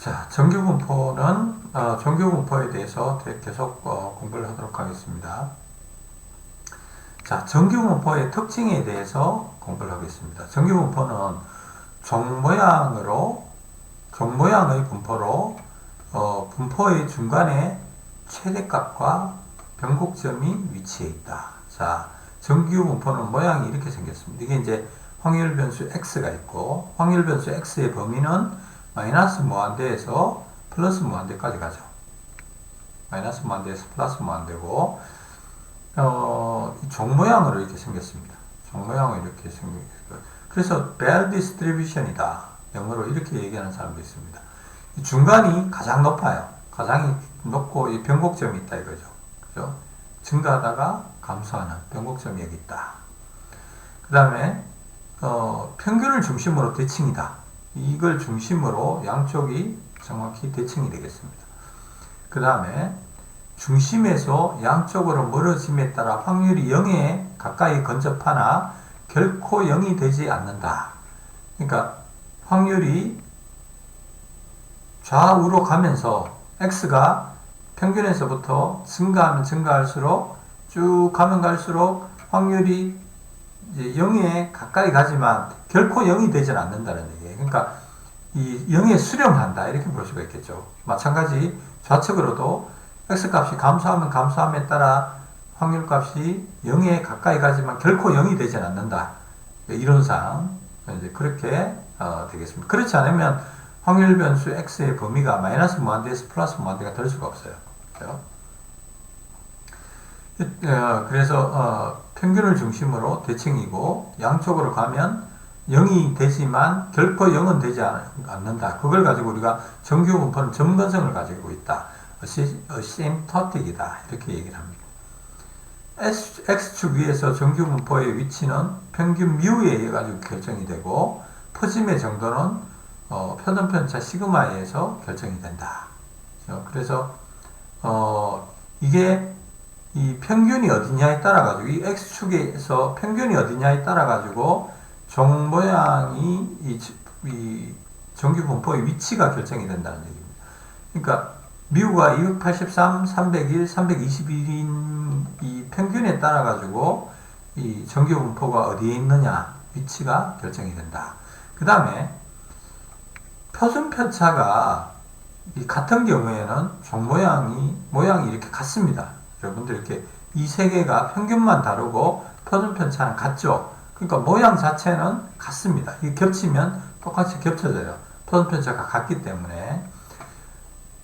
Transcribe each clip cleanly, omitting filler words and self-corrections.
자, 정규분포에 대해서 계속 공부를 하도록 하겠습니다. 자, 정규분포의 특징에 대해서 공부를 하겠습니다. 정규분포는 종모양의 분포로 분포의 중간에 최대값과 변곡점이 위치해 있다. 자, 정규분포는 모양이 이렇게 생겼습니다. 이게 이제 확률 변수 x가 있고, 확률 변수 x의 범위는 마이너스 무한대에서 플러스 무한대까지 가죠. 마이너스 무한대에서 플러스 무한대고, 종 모양으로 이렇게 생겼습니다. 종 모양으로 이렇게 생겼고, 그래서 bell distribution이다. 영어로 이렇게 얘기하는 사람도 있습니다. 이 중간이 가장 높아요. 가장 높고 이 변곡점이 있다 이거죠. 그죠? 증가하다가 감소하는 변곡점이 여기 있다. 그 다음에 평균을 중심으로 대칭이다. 이걸 중심으로 양쪽이 정확히 대칭이 되겠습니다. 그 다음에 중심에서 양쪽으로 멀어짐에 따라 확률이 0에 가까이 근접하나 결코 0이 되지 않는다. 그러니까 확률이 좌우로 가면서 x가 평균에서부터 증가하면 증가할수록 쭉 가면 갈수록 확률이 이제 0에 가까이 가지만 결코 0이 되지 않는다는 얘기예요. 그러니까 이 0에 수렴한다 이렇게 볼 수가 있겠죠. 마찬가지 좌측으로도 x값이 감소하면 감소함에 따라 확률값이 0에 가까이 가지만 결코 0이 되지 않는다. 이론상 이제 그렇게 되겠습니다. 그렇지 않으면 확률 변수 x의 범위가 마이너스 무한대에서 플러스 무한대가 될 수가 없어요. 그래서 평균을 중심으로 대칭이고 양쪽으로 가면 0이 되지만 결코 0은 되지 않는다. 그걸 가지고 우리가 정규분포는 점근성을 가지고 있다. asymptotic이다. 이렇게 얘기를 합니다. x축 위에서 정규분포의 위치는 평균 뮤에 의해 가지고 결정이 되고 퍼짐의 정도는 표준편차 시그마에 의해서 결정이 된다. 그래서 이게 이 평균이 어디냐에 따라 가지고 이 x축에서 평균이 어디냐에 따라 가지고 종 모양이 이 정규분포의 위치가 결정이 된다는 얘기입니다. 그러니까 뮤가 283, 301, 321인 이 평균에 따라 가지고 이 정규분포가 어디에 있느냐 위치가 결정이 된다. 그 다음에 표준편차가 같은 경우에는 종 모양이 이렇게 같습니다. 여러분들 이렇게 이 세 개가 평균만 다르고 표준편차는 같죠. 그러니까 모양 자체는 같습니다. 이게 겹치면 똑같이 겹쳐져요. 표준편차가 같기 때문에.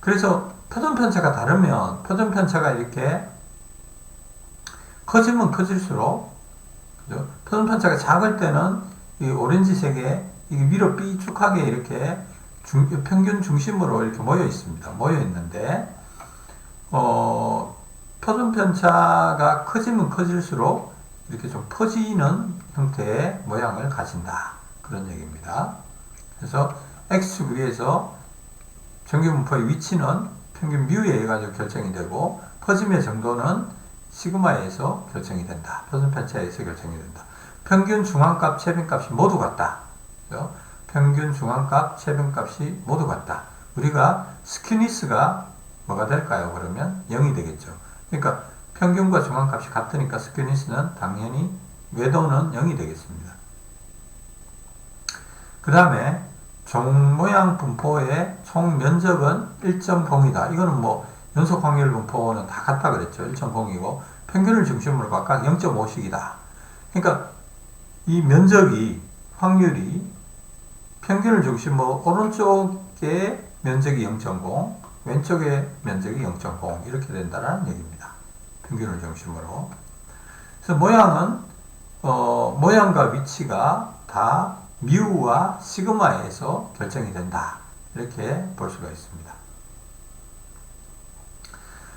그래서 표준편차가 다르면 표준편차가 이렇게 커지면 커질수록 그죠? 표준편차가 작을 때는 이 오렌지색에 이게 위로 삐쭉하게 이렇게 평균 중심으로 이렇게 모여 있습니다. 모여 있는데 표준편차가 커지면 커질수록 이렇게 좀 퍼지는 형태의 모양을 가진다. 그런 얘기입니다. 그래서 x축 위에서 정규분포의 위치는 평균 뮤에 의해 가지고 결정이 되고 퍼짐의 정도는 시그마에 의해서 결정이 된다. 표준편차에 의해서 결정이 된다. 평균 중앙값, 최빈값이 모두 같다. 그렇죠? 평균 중앙값, 최빈값이 모두 같다. 우리가 스큐니스가 뭐가 될까요? 그러면 0이 되겠죠. 그러니까 평균과 중앙값이 같으니까 스큐니스는 당연히 궤도는 0이 되겠습니다. 그 다음에 종모양 분포의 총 면적은 1.0이다. 이거는 뭐 연속 확률 분포는 다 같다 그랬죠. 1.0이고 평균을 중심으로 각각 0.5씩이다. 그러니까 이 면적이 확률이 평균을 중심으로 오른쪽의 면적이 0.0, 왼쪽의 면적이 0.0 이렇게 된다는 얘기입니다. 평균을 중심으로. 그래서 모양은 모양과 위치가 다 뮤와 시그마에서 결정이 된다. 이렇게 볼 수가 있습니다.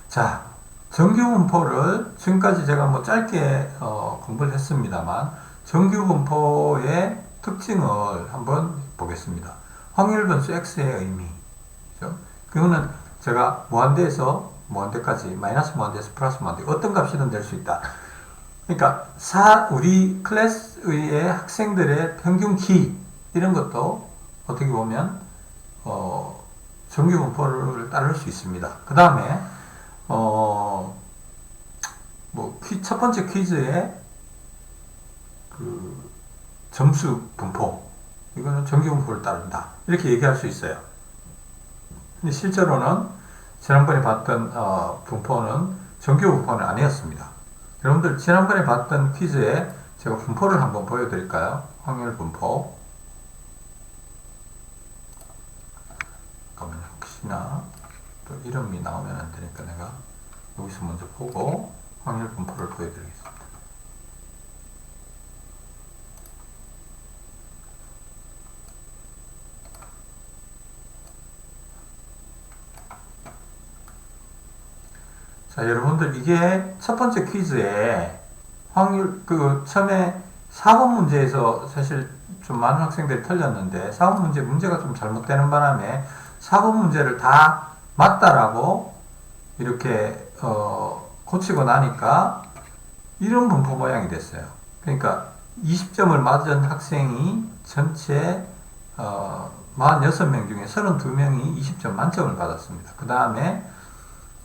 자, 정규분포를 지금까지 제가 뭐 짧게 공부를 했습니다만 정규분포의 특징을 한번 보겠습니다. 확률 변수 x의 의미. 그죠? 그거는 제가 무한대에서 무한대까지 마이너스 무한대에서 플러스 무한대 어떤 값이든 될 수 있다. 그러니까 우리 클래스의 학생들의 평균 키 이런 것도 어떻게 보면 정규 분포를 따를 수 있습니다. 그 다음에 첫 번째 퀴즈의 그 점수 분포, 이거는 정규 분포를 따른다, 이렇게 얘기할 수 있어요. 근데 실제로는 지난번에 봤던 분포는 정규 분포는 아니었습니다. 여러분들 지난번에 봤던 퀴즈에 제가 분포를 한번 보여드릴까요? 확률 분포. 잠깐만요. 혹시나 또 이름이 나오면 안 되니까 내가 여기서 먼저 보고 확률 분포를 보여드리겠습니다. 자, 여러분들 이게 첫 번째 퀴즈에 확률, 처음에 4번 문제에서 사실 좀 많은 학생들이 틀렸는데 4번 문제가 좀 잘못되는 바람에 4번 문제를 다 맞다라고 이렇게 고치고 나니까 이런 분포 모양이 됐어요. 그러니까 20점을 맞은 학생이 전체 46명 중에 32명이 20점 만점을 받았습니다. 그 다음에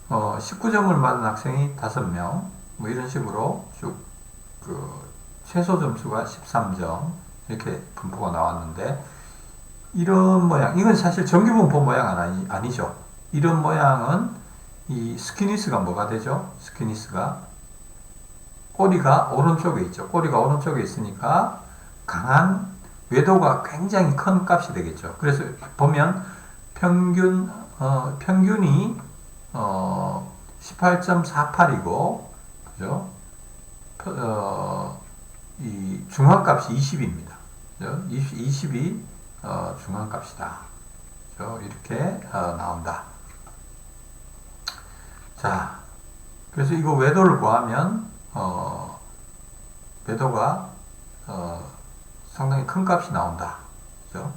19점을 맞은 학생이 5명, 뭐 이런 식으로 쭉 최소 점수가 13점 이렇게 분포가 나왔는데, 이런 모양, 이건 사실 정규 분포 모양 아니죠. 이런 모양은 이 스키니스가 뭐가 되죠? 스키니스가 꼬리가 오른쪽에 있죠. 꼬리가 오른쪽에 있으니까 강한 외도가 굉장히 큰 값이 되겠죠. 그래서 보면 평균이 18.48이고, 그죠? 이 중앙값이 20입니다. 그죠? 20이 중앙값이다. 그죠? 이렇게 나온다. 자, 그래서 이거 외도를 구하면 외도가 상당히 큰 값이 나온다. 그죠?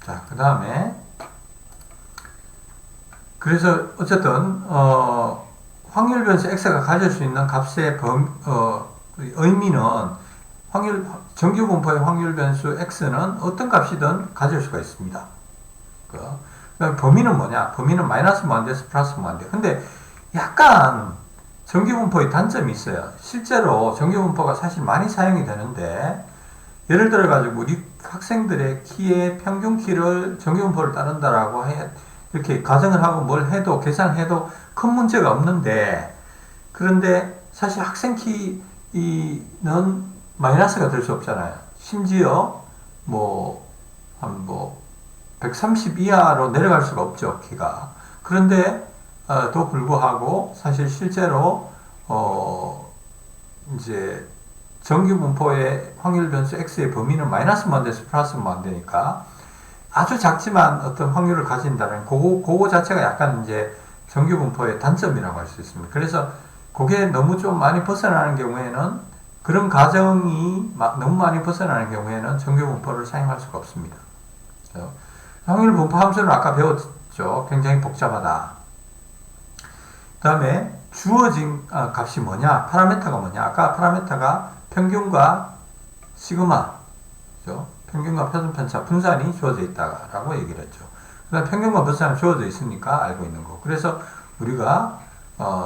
자, 그 다음에 그래서 어쨌든 확률 변수 x가 가질 수 있는 값의 의미는 정규 분포의 확률 변수 x는 어떤 값이든 가질 수가 있습니다. 그다음 범위는 뭐냐? 범위는 마이너스 무한대에서 플러스 무한대. 근데 약간 정규 분포의 단점이 있어요. 실제로 정규 분포가 사실 많이 사용이 되는데, 예를 들어 가지고 우리 학생들의 키의 평균 키를 정규 분포를 따른다라고 이렇게 가정을 하고 뭘 해도 계산해도 큰 문제가 없는데, 그런데 사실 학생 키는 마이너스가 될 수 없잖아요. 심지어 130 이하로 내려갈 수가 없죠, 키가. 그런데 또 불구하고 사실 실제로 이제 정규 분포의 확률 변수 x의 범위는 마이너스 무한대에서 플러스 무한대니까 아주 작지만 어떤 확률을 가진다는 그거 자체가 약간 이제 정규 분포의 단점이라고 할 수 있습니다. 그래서 그게 너무 좀 많이 벗어나는 경우에는, 그런 가정이 너무 많이 벗어나는 경우에는 정규 분포를 사용할 수가 없습니다. 확률 분포 함수는 아까 배웠죠. 굉장히 복잡하다. 그 다음에 주어진 값이 뭐냐? 파라미터가 뭐냐? 아까 파라미터가 평균과 시그마, 그죠? 평균과 표준편차 분산이 주어져 있다라고 얘기를 했죠. 그 다음 평균과 분산이 주어져 있으니까 알고 있는 거. 그래서 우리가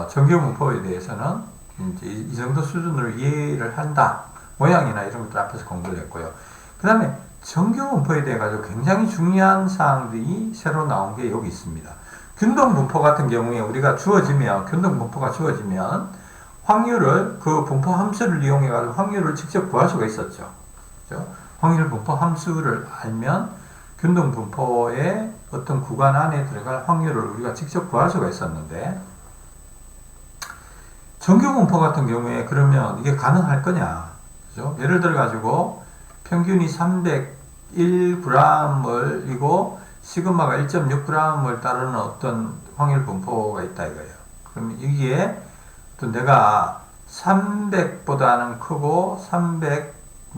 정규 분포에 대해서는 이제 이 정도 수준으로 이해를 한다. 모양이나 이런 것들 앞에서 공부를 했고요. 그 다음에 정규 분포에 대해 가지고 굉장히 중요한 사항들이 새로 나온 게 여기 있습니다. 균등 분포 같은 경우에 우리가 균등 분포가 주어지면 확률을, 그 분포 함수를 이용해 가지고 확률을 직접 구할 수가 있었죠. 그죠? 확률 분포 함수를 알면 균등 분포의 어떤 구간 안에 들어갈 확률을 우리가 직접 구할 수가 있었는데, 정규 분포 같은 경우에 그러면 이게 가능할 거냐? 그죠? 예를 들어 가지고 평균이 301g이고 시그마가 1.6g을 따르는 어떤 확률 분포가 있다 이거예요. 그럼 이게 또 내가 300보다는 크고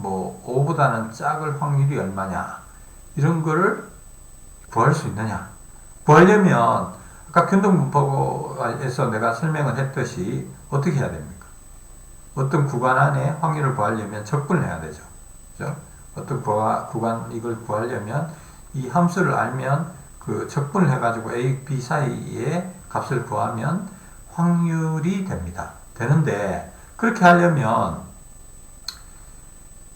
305보다는 작을 확률이 얼마냐, 이런 거를 구할 수 있느냐. 구하려면 아까 균등 분포에서 내가 설명을 했듯이 어떻게 해야 됩니까? 어떤 구간 안에 확률을 구하려면 적분을 해야 되죠. 그죠? 어떤 구간 이걸 구하려면 이 함수를 알면 그 적분을 해가지고 A, B 사이에 값을 구하면 확률이 됩니다. 되는데 그렇게 하려면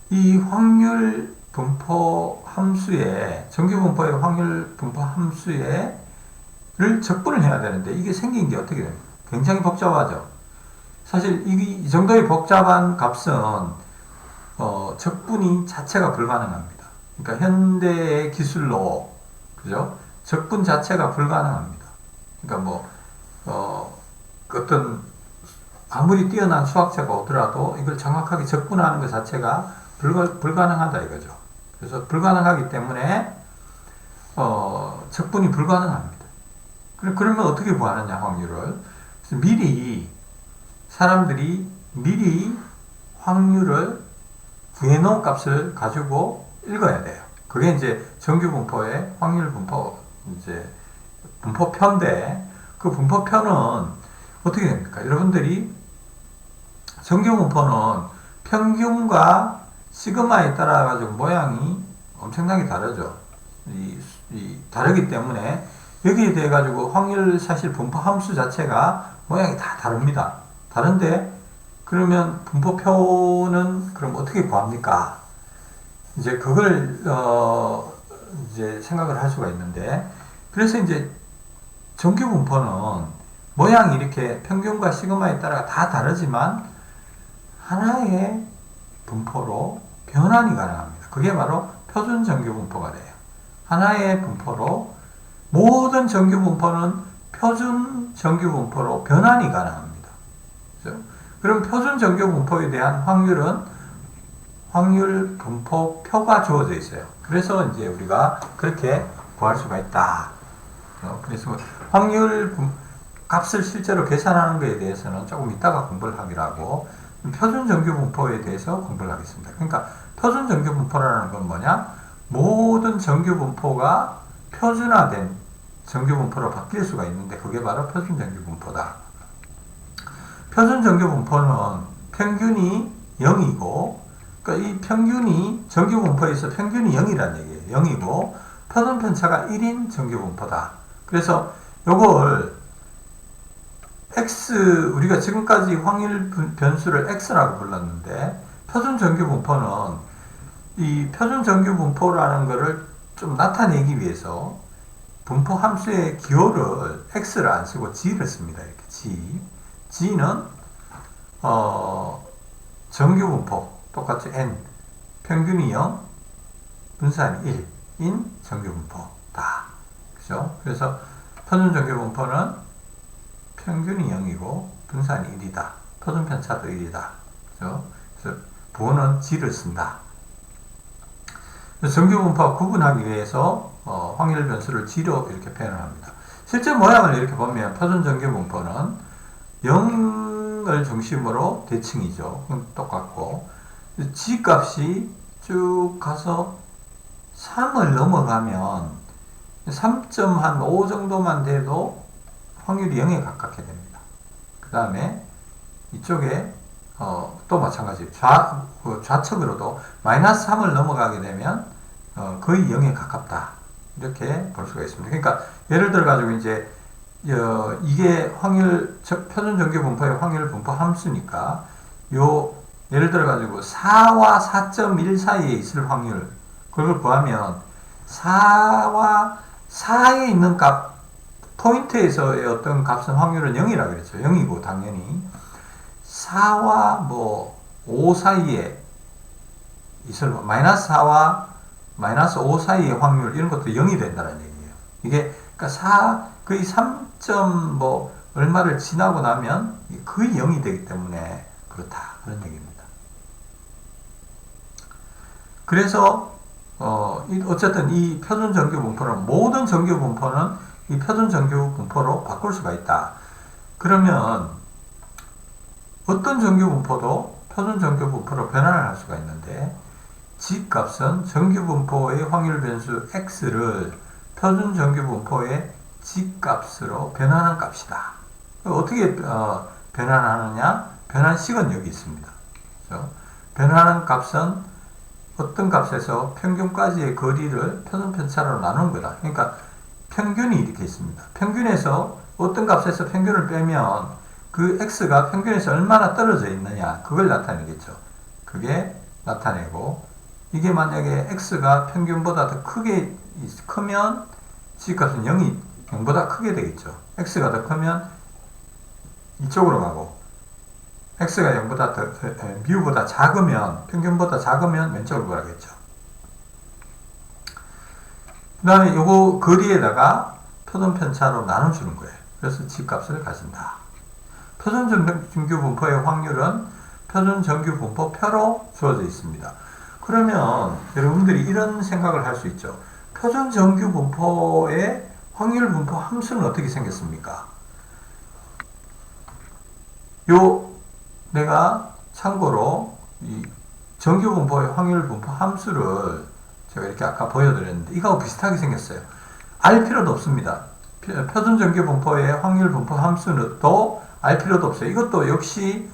이 확률 분포 함수에 정규 분포의 확률 분포 함수에를 적분을 해야 되는데 이게 생긴 게 어떻게 됩니까? 굉장히 복잡하죠. 사실 이 정도의 복잡한 값은 적분이 자체가 불가능합니다. 그러니까 현대의 기술로 그죠? 적분 자체가 불가능합니다. 그러니까 뭐 어떤 아무리 뛰어난 수학자가 오더라도 이걸 정확하게 적분하는 것 자체가 불가능하다 이거죠. 그래서 불가능하기 때문에 적분이 불가능합니다. 그러면 어떻게 구하느냐 확률을. 그래서 사람들이 미리 확률을 구해놓은 값을 가지고 읽어야 돼요. 그게 이제 정규 분포의 확률 분포 이제 분포표인데 그 분포표는 어떻게 됩니까? 여러분들이 정규 분포는 평균과 시그마에 따라 가지고 모양이 엄청나게 다르죠. 다르기 때문에 여기에 대해 가지고 확률 사실 분포 함수 자체가 모양이 다 다릅니다. 다른데 그러면 분포표는 그럼 어떻게 구합니까? 이제 그걸 이제 생각을 할 수가 있는데 그래서 이제 정규 분포는 모양이 이렇게 평균과 시그마에 따라 다 다르지만 하나의 분포로 변환이 가능합니다. 그게 바로 표준 정규 분포가 돼요. 하나의 분포로 모든 정규 분포는 표준 정규 분포로 변환이 가능합니다. 그렇죠? 그럼 표준 정규 분포에 대한 확률은 확률 분포표가 주어져 있어요. 그래서 이제 우리가 그렇게 구할 수가 있다. 그래서 확률 값을 실제로 계산하는 것에 대해서는 조금 이따가 공부를 하기로 하고 표준 정규 분포에 대해서 공부를 하겠습니다. 그러니까 표준 정규 분포라는 건 뭐냐? 모든 정규 분포가 표준화된 정규 분포로 바뀔 수가 있는데 그게 바로 표준 정규 분포다. 표준 정규 분포는 평균이 0이고 그러니까 이 평균이 정규 분포에서 평균이 0이라는 얘기예요. 0이고 표준 편차가 1인 정규 분포다. 그래서 요걸 X, 우리가 지금까지 확률 변수를 X라고 불렀는데, 표준 정규 분포는 이 표준 정규 분포라는 것을 좀 나타내기 위해서 분포 함수의 기호를 X를 안 쓰고 G를 씁니다. 이렇게 G. G는, 정규 분포, 똑같이 N, 평균이 0, 분산이 1인 정규 분포다. 그죠? 그래서 표준 정규 분포는 평균이 0이고 분산이 1이다. 표준 편차도 1이다. 그죠? 그래서 부호는 G를 쓴다. 정규 분포와 구분하기 위해서 확률 변수를 G로 이렇게 표현을 합니다. 실제 모양을 이렇게 보면 표준 정규 분포는 0을 중심으로 대칭이죠. 그건 똑같고 G 값이 쭉 가서 3을 넘어가면 3.5 정도만 돼도 확률이 0에 가깝게 됩니다. 그 다음에 이쪽에 또 마찬가지 좌측으로도 마이너스 3을 넘어가게 되면 거의 0에 가깝다. 이렇게 볼 수가 있습니다. 그러니까 예를 들어 가지고 이제 이게 표준 정규 분포의 확률 분포 함수니까 예를 들어 가지고 4와 4.1 사이에 있을 확률 그걸 구하면 4와 4에 있는 값 포인트에서의 어떤 값은 확률은 0이라고 그랬죠. 0이고 당연히 4와 5 사이에 있을 마이너스 4와 마이너스 5 사이의 확률 이런 것도 0이 된다는 얘기예요. 이게 그러니까 거의 3. 얼마를 지나고 나면 거의 0이 되기 때문에 그렇다 그런 얘기입니다. 그래서 어쨌든 이 표준 정규 분포는 모든 정규 분포는 이 표준 정규 분포로 바꿀 수가 있다. 그러면 어떤 정규 분포도 표준 정규 분포로 변환을 할 수가 있는데 G 값은 정규 분포의 확률 변수 X를 표준 정규 분포의 G 값으로 변환한 값이다. 어떻게 변환하느냐? 변환식은 여기 있습니다. 그죠? 변환하는 값은 어떤 값에서 평균까지의 거리를 표준편차로 나누는 거다. 그러니까 평균이 이렇게 있습니다. 평균에서 어떤 값에서 평균을 빼면 그 x가 평균에서 얼마나 떨어져 있느냐 그걸 나타내겠죠. 그게 나타내고 이게 만약에 x가 평균보다 더 크면 g값은 0보다 크게 되겠죠. x가 더 크면 이쪽으로 가고 x가 0보다 μ보다 작으면 평균보다 작으면 왼쪽으로 가겠죠. 그 다음에 요거 거리에다가 표준편차로 나눠주는 거예요. 그래서 g값을 가진다. 표준정규분포의 확률은 표준정규분포표로 주어져 있습니다. 그러면 여러분들이 이런 생각을 할 수 있죠. 표준정규분포의 확률분포 함수는 어떻게 생겼습니까? 내가 참고로 이 정규분포의 확률분포 함수를 제가 이렇게 아까 보여드렸는데 이거하고 비슷하게 생겼어요. 알 필요도 없습니다. 표준정규분포의 확률분포 함수는 또 알 필요도 없어요. 이것도 역시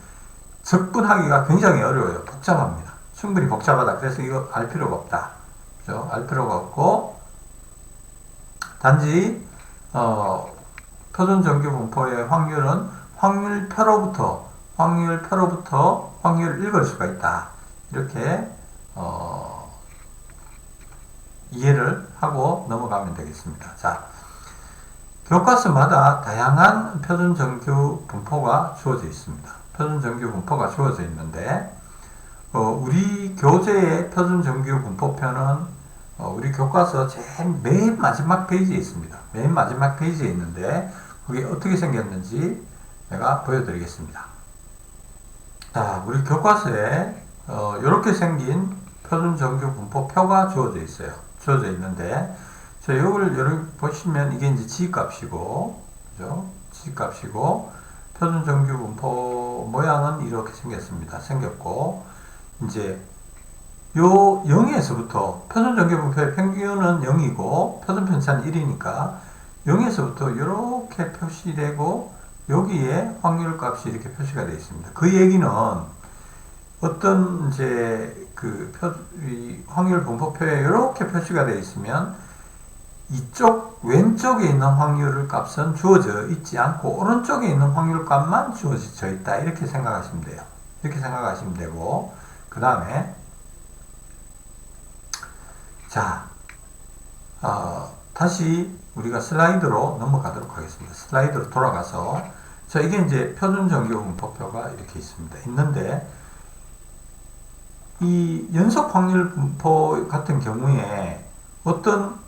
접근하기가 굉장히 어려워요. 복잡합니다. 충분히 복잡하다. 그래서 이거 알 필요가 없다. 그죠? 알 필요가 없고 단지 표준정규분포의 확률은 확률표로부터 확률을 읽을 수가 있다. 이렇게 이해를 하고 넘어가면 되겠습니다. 자, 교과서마다 다양한 표준정규분포가 주어져 있습니다. 표준정규분포가 주어져 있는데 우리 교재의 표준정규분포표는 우리 교과서 맨 마지막 페이지에 있습니다. 맨 마지막 페이지에 있는데 그게 어떻게 생겼는지 제가 보여드리겠습니다. 자, 우리 교과서에 이렇게 생긴 표준정규분포표가 주어져 있어요. 주어져 있는데 자, 이걸 여러분 보시면 이게 이제 g값이고, 그죠? g값이고 표준정규분포 모양은 이렇게 생겼습니다. 생겼고 이제 요 0에서부터 표준정규분포의 평균은 0이고 표준편차는 1이니까 0에서부터 이렇게 표시되고 여기에 확률값이 이렇게 표시가 되어 있습니다. 그 얘기는 어떤 이제 확률분포표에 이렇게 표시가 되어 있으면 이쪽 왼쪽에 있는 확률 값은 주어져 있지 않고 오른쪽에 있는 확률 값만 주어져 있다. 이렇게 생각하시면 돼요. 이렇게 생각하시면 되고 그 다음에 자 다시 우리가 슬라이드로 넘어가도록 하겠습니다. 슬라이드로 돌아가서 자 이게 이제 표준정규분포표가 이렇게 있습니다. 있는데 이 연속확률분포 같은 경우에 어떤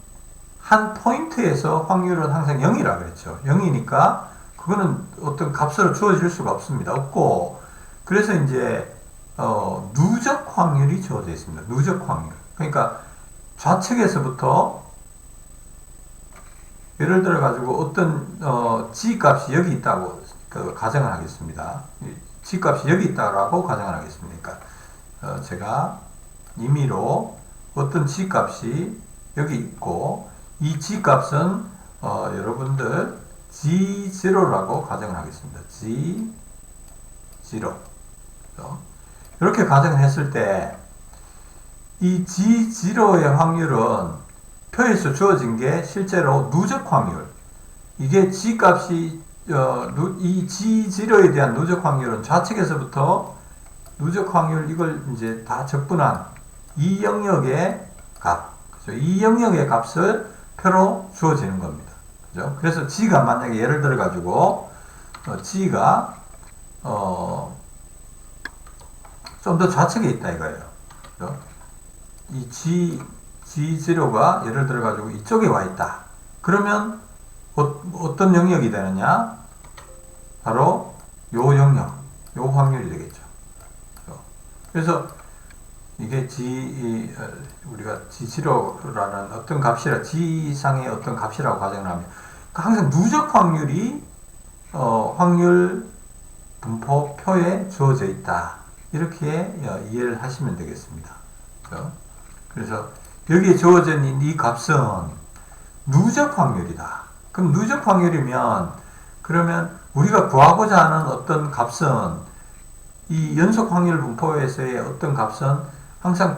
한 포인트에서 확률은 항상 0이라 그랬죠. 0이니까 그거는 어떤 값으로 주어질 수가 없습니다. 없고 그래서 이제 누적 확률이 주어져 있습니다. 누적 확률. 그러니까 좌측에서부터 예를 들어 가지고 어떤 g 값이 여기 있다고 가정을 하겠습니다. g 값이 여기 있다라고 가정을 하겠습니다. 그러니까 제가 임의로 어떤 g 값이 여기 있고 이 g값은 여러분들 g0라고 가정을 하겠습니다. g0 이렇게 가정을 했을 때 이 g0의 확률은 표에서 주어진 게 실제로 누적 확률 이게 g값이 이 g0에 대한 누적 확률은 좌측에서부터 누적 확률 이걸 이제 다 적분한 이 영역의 값 이 영역의 값을 표로 주어지는 겁니다. 그죠? 그래서 g가 만약에 예를 들어 가지고 g가 좀 더 좌측에 있다 이거예요. 그죠? 이 g0가 예를 들어 가지고 이쪽에 와 있다. 그러면 어떤 영역이 되느냐? 바로 요 영역, 요 확률이 되겠죠. 그래서 이게 우리가 g0라는 어떤 값이라 g상의 어떤 값이라고 가정을 하면 항상 누적 확률이 확률 분포표에 주어져 있다. 이렇게 이해를 하시면 되겠습니다. 그래서 여기에 주어진 이 값은 누적 확률이다. 그럼 누적 확률이면 그러면 우리가 구하고자 하는 어떤 값은 이 연속 확률 분포에서의 어떤 값은 항상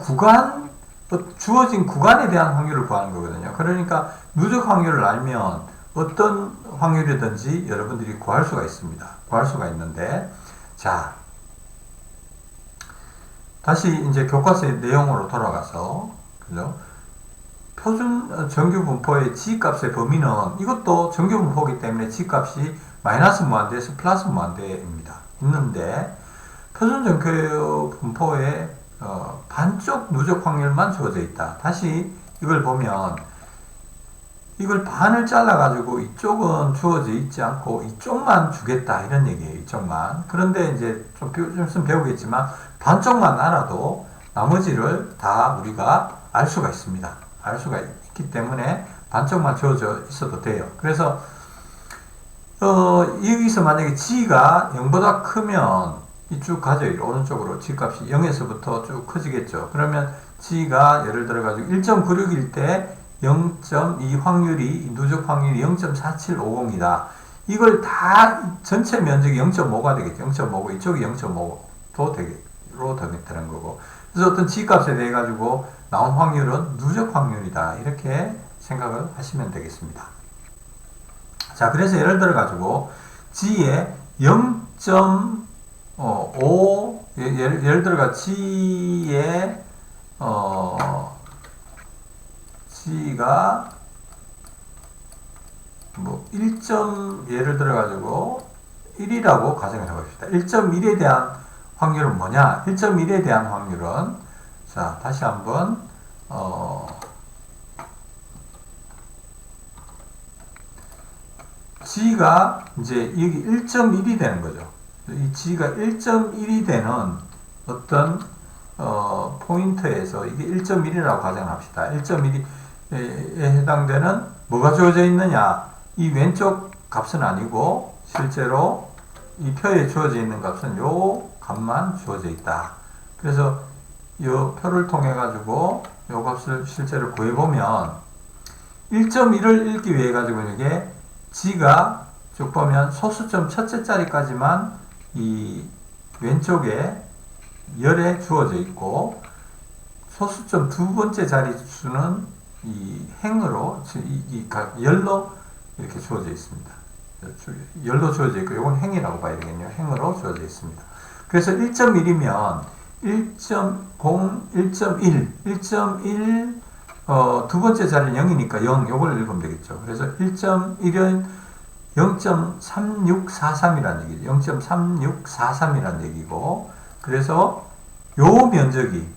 주어진 구간에 대한 확률을 구하는 거거든요. 그러니까 누적 확률을 알면 어떤 확률이든지 여러분들이 구할 수가 있습니다. 구할 수가 있는데, 자, 다시 이제 교과서의 내용으로 돌아가서, 그죠? 표준 정규 분포의 G값의 범위는 이것도 정규 분포이기 때문에 G값이 마이너스 무한대에서 플러스 무한대입니다. 있는데, 표준 정규 분포의 반쪽 누적 확률만 주어져 있다. 다시 이걸 보면 이걸 반을 잘라가지고 이쪽은 주어져 있지 않고 이쪽만 주겠다 이런 얘기예요. 이쪽만. 그런데 이제 좀 있으면 배우겠지만 반쪽만 알아도 나머지를 다 우리가 알 수가 있습니다. 알 수가 있기 때문에 반쪽만 주어져 있어도 돼요. 그래서 여기서 만약에 G가 0보다 크면 이 쭉 가죠. 오른쪽으로 G값이 0에서부터 쭉 커지겠죠. 그러면 G가 예를 들어 가지고 1.96일 때 0.2 확률이 누적 확률이 0.4750이다. 이걸 다 전체 면적이 0.5가 되겠죠. 0.5고 이쪽이 0.5도 되는 거고. 그래서 어떤 G값에 대해 가지고 나온 확률은 누적 확률이다. 이렇게 생각을 하시면 되겠습니다. 자, 그래서 예를 들어 가지고 G에 0.5 예를 들어가 G에 G가 뭐 1. 예를 들어 가지고 1이라고 가정을 해봅시다. 1.1에 대한 확률은 뭐냐? 1.1에 대한 확률은 자, 다시 한번 G가 이제 여기 1.1이 되는 거죠. 이 G가 1.1이 되는 어떤 포인트에서 이게 1.1이라고 가정합시다. 1.1에 해당되는 뭐가 주어져 있느냐? 이 왼쪽 값은 아니고 실제로 이 표에 주어져 있는 값은 요 값만 주어져 있다. 그래서 이 표를 통해 가지고 요 값을 실제로 구해보면 1.1을 읽기 위해 가지고 이게 G가 쭉 보면 소수점 첫째 자리까지만 이 왼쪽에 열에 주어져 있고 소수점 두 번째 자리 수는 이 행으로 열로 이렇게 주어져 있습니다. 열로 주어져 있고 이건 행이라고 봐야 되겠네요. 행으로 주어져 있습니다. 그래서 1.1이면 1.0, 1.1, 1.1 두 번째 자리는 0이니까 0 요걸 읽으면 되겠죠. 그래서 1.1은 0.3643이라는 얘기죠. 0.3643이라는 얘기고, 그래서 요 면적이,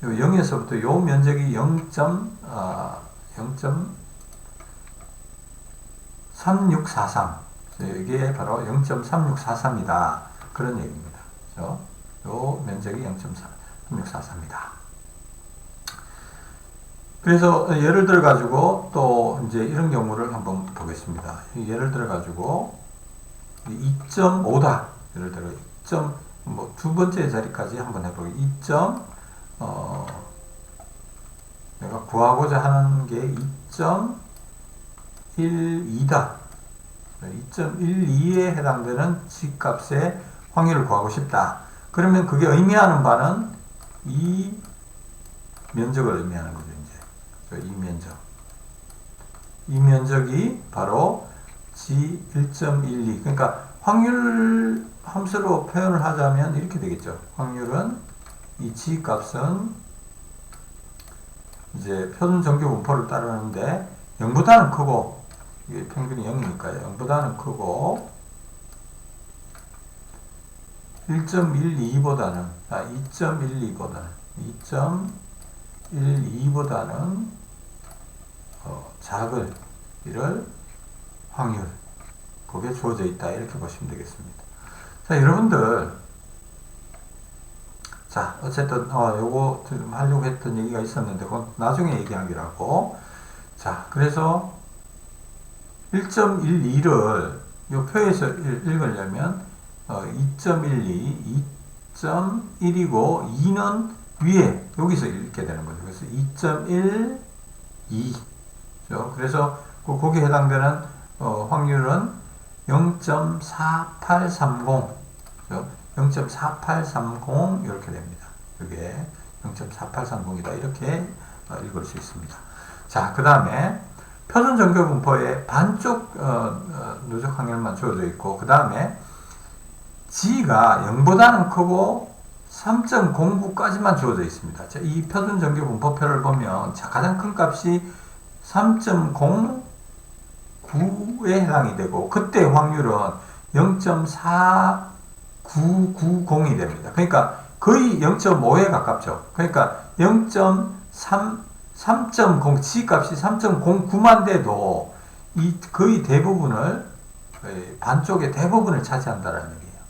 요 0에서부터 요 면적이 0.3643. 이게 바로 0.3643이다. 그런 얘기입니다. 그래서 요 면적이 0.3643이다. 그래서 예를 들어 가지고 또 이제 이런 경우를 한번 보겠습니다. 예를 들어 가지고 2.5다. 예를 들어 2. 뭐 두 번째 자리까지 한번 해보겠습니다. 내가 구하고자 하는 게 2.12다. 2.12에 해당되는 G값의 확률을 구하고 싶다. 그러면 그게 의미하는 바는 이 면적을 의미하는 거죠. 이 면적. 이 면적이 바로 G 1.12. 그러니까 확률 함수로 표현을 하자면 이렇게 되겠죠. 확률은 이 G 값은 이제 표준 정규 분포를 따르는데 0보다는 크고, 이게 평균이 0이니까요. 0보다는 크고 1.12보다는 2.12보다는 작을 이를 확률, 그게 주어져 있다. 이렇게 보시면 되겠습니다. 자, 여러분들, 자, 어쨌든 요거 좀 하려고 했던 얘기가 있었는데 그건 나중에 얘기하기로 하고, 자, 그래서 1.12를 요 표에서 읽으려면 2.12, 2.1이고 2는 위에 여기서 읽게 되는 거죠. 그래서 2.12. 그래서 거기에 해당되는 확률은 0.4830. 0.4830 이렇게 됩니다. 이게 0.4830이다. 이렇게 읽을 수 있습니다. 자, 그 다음에 표준 정교 분포에 반쪽 누적 확률만 주어져 있고, 그 다음에 G가 0보다는 크고 3.09까지만 주어져 있습니다. 자, 이 표준 정교 분포표를 보면 가장 큰 값이 3.09에 해당이 되고, 그때 확률은 0.4990이 됩니다. 그러니까 거의 0.5에 가깝죠. 그러니까 3.0 G 값이 3.09만 돼도 이 거의 대부분을, 반쪽의 대부분을 차지한다는 얘기예요.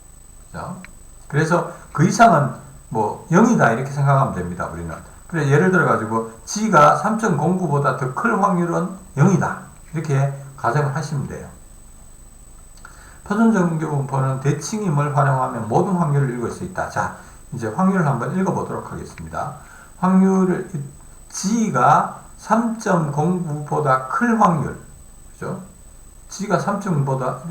그죠? 그래서 그 이상은 뭐 0이다 이렇게 생각하면 됩니다. 우리는. 그래서 예를 들어 가지고 G가 3.09보다 더 클 확률은 0이다. 이렇게 가정을 하시면 돼요. 표준 정교 분포는 대칭임을 활용하면 모든 확률을 읽을 수 있다. 자, 이제 확률을 한번 읽어보도록 하겠습니다. 확률을 G가 3.09보다 클 확률, 그죠? G가 3.09보다 더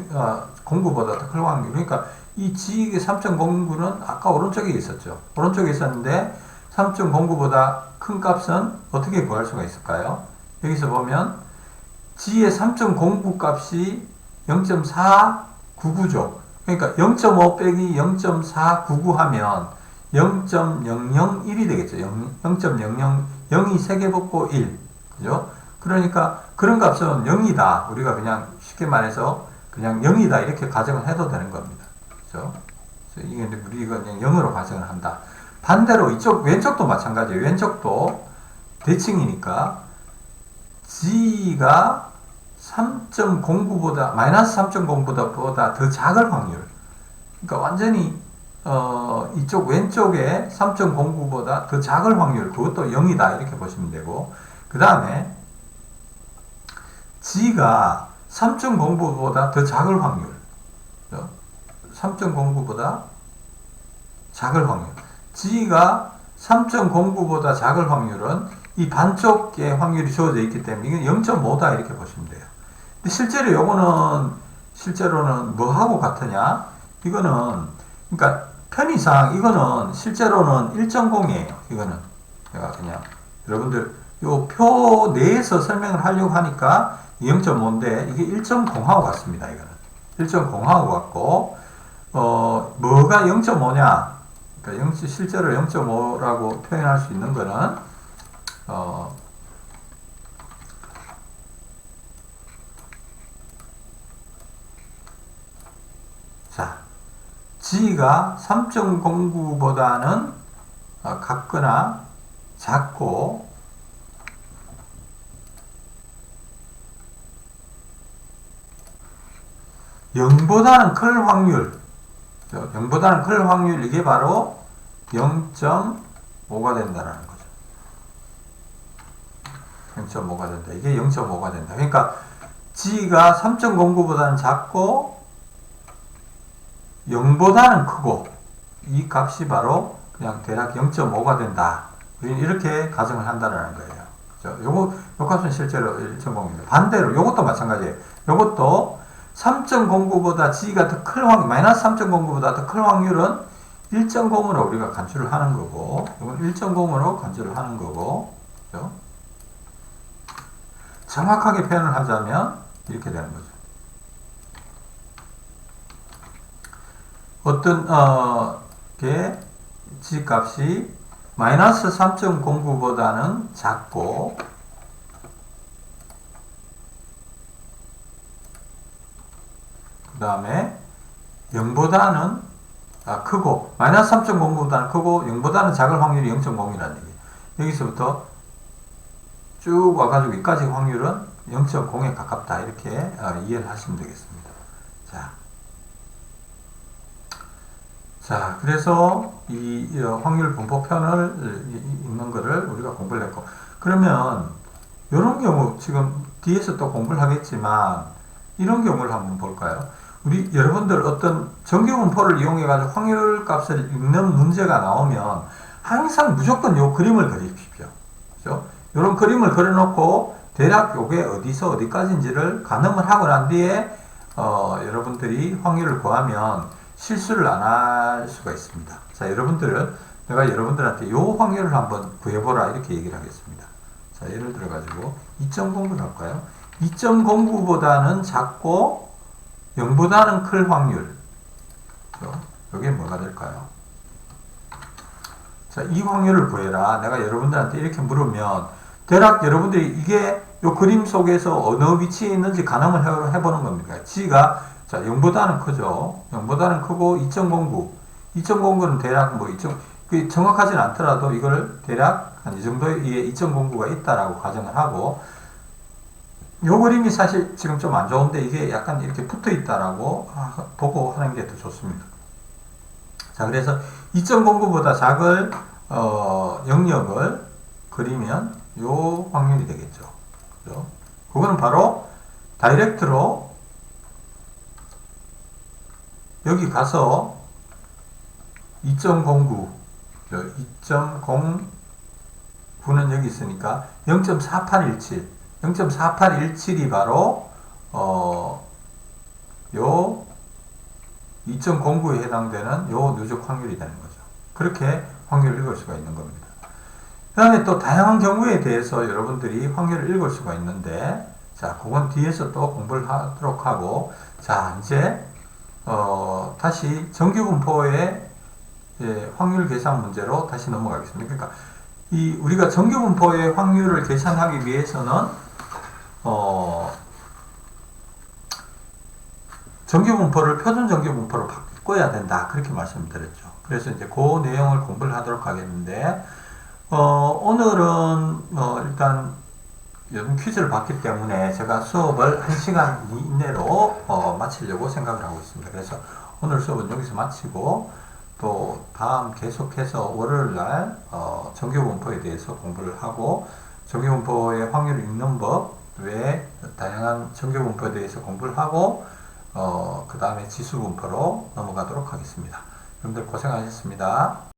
클 확률. 그러니까 이 G의 3.09는 아까 오른쪽에 있었죠. 오른쪽에 있었는데 3.09보다 큰 값은 어떻게 구할 수가 있을까요? 여기서 보면 G의 3.09 값이 0.499죠. 그러니까 0.5 빼기 0.499 하면 0.001이 되겠죠. 0.00, 0이 3개 붙고 1. 그죠? 그러니까 그런 값은 0이다. 우리가 그냥 쉽게 말해서 그냥 0이다. 이렇게 가정을 해도 되는 겁니다. 그죠? 이게 우리가 그냥 0으로 가정을 한다. 반대로 이쪽, 왼쪽도 마찬가지예요. 왼쪽도 대칭이니까 G가 3.09보다, 마이너스 3.09보다 더 작을 확률. 그러니까 완전히 이쪽 왼쪽에 3.09보다 더 작을 확률, 그것도 0이다 이렇게 보시면 되고, 그 다음에 G가 3.09보다 더 작을 확률, 3.09보다 작을 확률, G가 3.09보다 작을 확률은 이 반쪽의 확률이 주어져 있기 때문에 이건 0.5다 이렇게 보시면 돼요. 근데 실제로 실제로는 뭐하고 같으냐? 이거는 그러니까 편의상 이거는 실제로는 1.0이에요. 이거는 제가 그냥 여러분들 요 표 내에서 설명을 하려고 하니까 0.5인데 이게 1.0하고 같습니다. 이거는 1.0하고 같고 뭐가 0.5냐? 그러니까 실제로 0.5라고 표현할 수 있는 거는 자, G가 3.09보다는 같거나 작고, (0보다는) 클 확률, 0보다는 클 확률, 이게 바로 0.5가 된다는 거죠. 0.5가 된다. 이게 0.5가 된다. 그러니까 G가 3.09보다는 작고 0보다는 크고, 이 값이 바로 그냥 대략 0.5가 된다. 우리는 이렇게 가정을 한다는 거예요. 그죠? 요 값은 실제로 1.0입니다. 반대로 요것도 마찬가지예요. 요것도 3.09보다 G가 더 클 확률, 마이너스 3.09보다 더 클 확률은 1.0으로 우리가 간주를 하는 거고, 이건 1.0으로 간주를 하는 거고, 그죠? 정확하게 표현을 하자면 이렇게 되는 거죠. 어떤 게 G 값이 마이너스 3.09보다는 작고, 그 다음에 0보다는 크고, 마이너스 3.09보다는 크고 0보다는 작을 확률이 0.0이라는 얘기예요. 여기서부터 쭉 와가지고 여기까지 확률은 0.0에 가깝다 이렇게 이해를 하시면 되겠습니다. 자, 그래서 이 확률 분포편을 읽는 거를 우리가 공부를 했고, 그러면 이런 경우 지금 뒤에서 또 공부를 하겠지만 이런 경우를 한번 볼까요? 우리 여러분들 어떤 정규 분포를 이용해 가지고 확률 값을 읽는 문제가 나오면 항상 무조건 요 그림을 그리십시오. 그죠? 요런 그림을 그려놓고 대략 요게 어디서 어디까지인지를 가늠을 하고 난 뒤에 여러분들이 확률을 구하면 실수를 안 할 수가 있습니다. 자, 여러분들은 내가 여러분들한테 요 확률을 한번 구해보라 이렇게 얘기를 하겠습니다. 자, 예를 들어 가지고 2.09를 할까요? 2.09보다는 작고 0보다는 클 확률. 이게 뭐가 될까요? 자, 이 확률을 구해라. 내가 여러분들한테 이렇게 물으면 대략 여러분들이 이게 요 그림 속에서 어느 위치에 있는지 가늠을 해보는 겁니다. G가 자 0보다는 크죠. 0보다는 크고 2.09. 2.09는 대략 뭐 2. 그 정확하진 않더라도 이걸 대략 한 이 정도의 2.09가 있다라고 가정을 하고 요 그림이 사실 지금 좀 안 좋은데 이게 약간 이렇게 붙어 있다라고 보고 하는 게 더 좋습니다. 자, 그래서 2.09보다 작을 영역을 그리면 요 확률이 되겠죠. 그죠? 그거는 바로 다이렉트로 여기 가서 2.09 2.09는 여기 있으니까 0.4817 0.4817이 바로 요 2.09에 해당되는 요 누적 확률이 되는 거죠. 그렇게 확률을 읽을 수가 있는 겁니다. 그 다음에 또 다양한 경우에 대해서 여러분들이 확률을 읽을 수가 있는데, 자, 그건 뒤에서 또 공부를 하도록 하고, 자, 이제, 다시 정규분포의 확률 계산 문제로 다시 넘어가겠습니다. 그러니까, 우리가 정규분포의 확률을 계산하기 위해서는, 정규분포를 표준 정규분포로 바꿔야 된다. 그렇게 말씀드렸죠. 그래서 이제 그 내용을 공부를 하도록 하겠는데, 오늘은, 일단, 요즘 퀴즈를 받기 때문에 제가 수업을 1시간 이내로, 마치려고 생각을 하고 있습니다. 그래서 오늘 수업은 여기서 마치고, 또 다음 계속해서 월요일날, 정규분포에 대해서 공부를 하고, 정규분포의 확률을 읽는 법, 외에 다양한 정규분포에 대해서 공부를 하고, 그 다음에 지수분포로 넘어가도록 하겠습니다. 여러분들 고생하셨습니다.